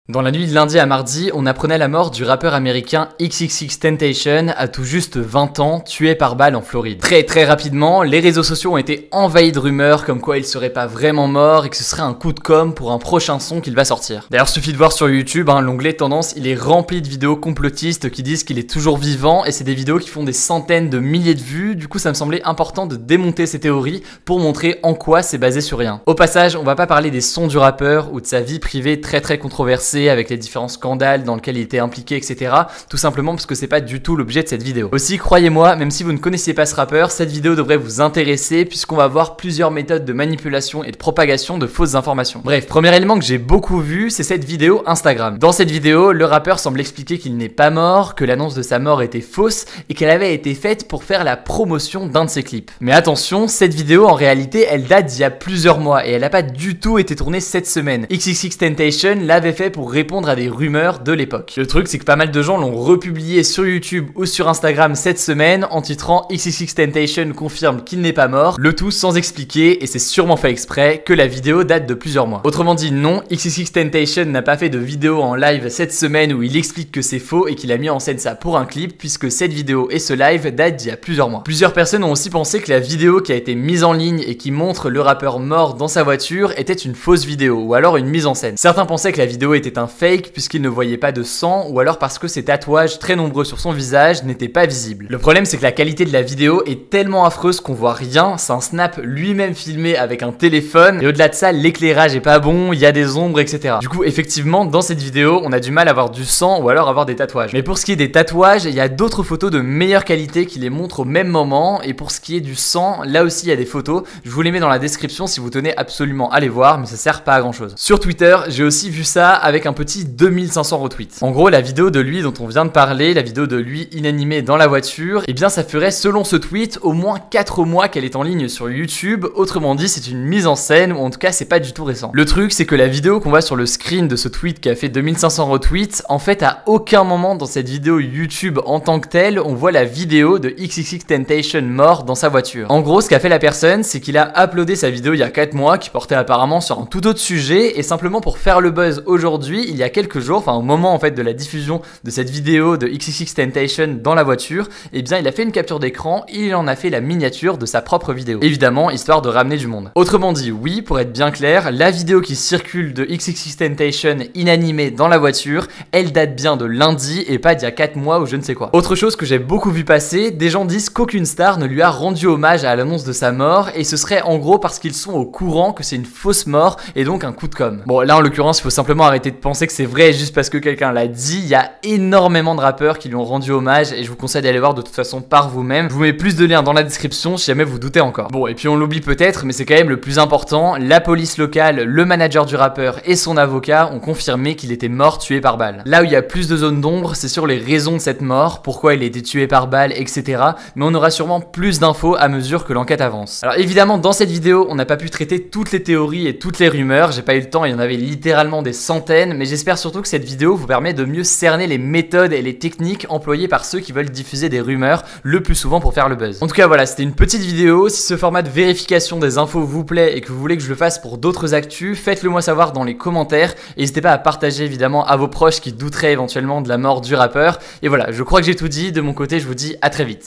Dans la nuit de lundi à mardi, on apprenait la mort du rappeur américain XXXTentacion à tout juste 20 ans, tué par balle en Floride. Très rapidement, les réseaux sociaux ont été envahis de rumeurs comme quoi il serait pas vraiment mort et que ce serait un coup de com' pour un prochain son qu'il va sortir. D'ailleurs, suffit de voir sur YouTube, l'onglet Tendance, il est rempli de vidéos complotistes qui disent qu'il est toujours vivant et c'est des vidéos qui font des centaines de milliers de vues. Du coup, ça me semblait important de démonter ces théories pour montrer en quoi c'est basé sur rien. Au passage, on va pas parler des sons du rappeur ou de sa vie privée très controversée avec les différents scandales dans lesquels il était impliqué, etc. Tout simplement parce que c'est pas du tout l'objet de cette vidéo. Aussi, croyez-moi, même si vous ne connaissiez pas ce rappeur, cette vidéo devrait vous intéresser puisqu'on va voir plusieurs méthodes de manipulation et de propagation de fausses informations. Bref, premier élément que j'ai beaucoup vu, c'est cette vidéo Instagram. Dans cette vidéo, le rappeur semble expliquer qu'il n'est pas mort, que l'annonce de sa mort était fausse et qu'elle avait été faite pour faire la promotion d'un de ses clips. Mais attention, cette vidéo en réalité, elle date d'il y a plusieurs mois et elle n'a pas du tout été tournée cette semaine. XXXTentacion l'avait fait pour répondre à des rumeurs de l'époque. Le truc, c'est que pas mal de gens l'ont republié sur YouTube ou sur Instagram cette semaine en titrant XXXTentacion confirme qu'il n'est pas mort, le tout sans expliquer, et c'est sûrement fait exprès, que la vidéo date de plusieurs mois. Autrement dit, non, XXXTentacion n'a pas fait de vidéo en live cette semaine où il explique que c'est faux et qu'il a mis en scène ça pour un clip, puisque cette vidéo et ce live datent d'il y a plusieurs mois. Plusieurs personnes ont aussi pensé que la vidéo qui a été mise en ligne et qui montre le rappeur mort dans sa voiture était une fausse vidéo, ou alors une mise en scène. Certains pensaient que la vidéo était un fake puisqu'il ne voyait pas de sang, ou alors parce que ses tatouages très nombreux sur son visage n'étaient pas visibles. Le problème, c'est que la qualité de la vidéo est tellement affreuse qu'on voit rien, c'est un snap lui-même filmé avec un téléphone, et au-delà de ça, l'éclairage est pas bon, il y a des ombres, etc. Du coup, effectivement, dans cette vidéo, on a du mal à voir du sang ou alors avoir des tatouages. Mais pour ce qui est des tatouages, il y a d'autres photos de meilleure qualité qui les montrent au même moment, et pour ce qui est du sang, là aussi il y a des photos, je vous les mets dans la description si vous tenez absolument à les voir, mais ça sert pas à grand chose. Sur Twitter, j'ai aussi vu ça avec un petit 2500 retweets. En gros, la vidéo de lui dont on vient de parler, la vidéo de lui inanimé dans la voiture, eh bien ça ferait selon ce tweet au moins 4 mois qu'elle est en ligne sur YouTube, autrement dit c'est une mise en scène ou en tout cas c'est pas du tout récent. Le truc c'est que la vidéo qu'on voit sur le screen de ce tweet qui a fait 2500 retweets, en fait à aucun moment dans cette vidéo YouTube en tant que telle, on voit la vidéo de XXXTentacion mort dans sa voiture. En gros, ce qu'a fait la personne, c'est qu'il a uploadé sa vidéo il y a 4 mois qui portait apparemment sur un tout autre sujet et simplement pour faire le buzz aujourd'hui, il y a quelques jours, enfin au moment en fait de la diffusion de cette vidéo de XXXTentacion dans la voiture, eh bien il a fait une capture d'écran et il en a fait la miniature de sa propre vidéo. Évidemment, histoire de ramener du monde. Autrement dit, oui, pour être bien clair, la vidéo qui circule de XXXTentacion inanimé dans la voiture, elle date bien de lundi et pas d'il y a 4 mois ou je ne sais quoi. Autre chose que j'ai beaucoup vu passer, des gens disent qu'aucune star ne lui a rendu hommage à l'annonce de sa mort et ce serait en gros parce qu'ils sont au courant que c'est une fausse mort et donc un coup de com'. Bon, là en l'occurrence, il faut simplement arrêter de penser que c'est vrai juste parce que quelqu'un l'a dit. Il y a énormément de rappeurs qui lui ont rendu hommage et je vous conseille d'aller voir de toute façon par vous-même. Je vous mets plus de liens dans la description si jamais vous doutez encore. Bon, et puis on l'oublie peut-être, mais c'est quand même le plus important, la police locale, le manager du rappeur et son avocat ont confirmé qu'il était mort tué par balle. Là où il y a plus de zones d'ombre, c'est sur les raisons de cette mort, pourquoi il a été tué par balle, etc. Mais on aura sûrement plus d'infos à mesure que l'enquête avance. Alors évidemment, dans cette vidéo, on n'a pas pu traiter toutes les théories et toutes les rumeurs, j'ai pas eu le temps, il y en avait littéralement des centaines, mais j'espère surtout que cette vidéo vous permet de mieux cerner les méthodes et les techniques employées par ceux qui veulent diffuser des rumeurs, le plus souvent pour faire le buzz. En tout cas voilà, c'était une petite vidéo. Si ce format de vérification des infos vous plaît et que vous voulez que je le fasse pour d'autres actus, faites-le moi savoir dans les commentaires et n'hésitez pas à partager évidemment à vos proches qui douteraient éventuellement de la mort du rappeur. Et voilà, je crois que j'ai tout dit, de mon côté je vous dis à très vite.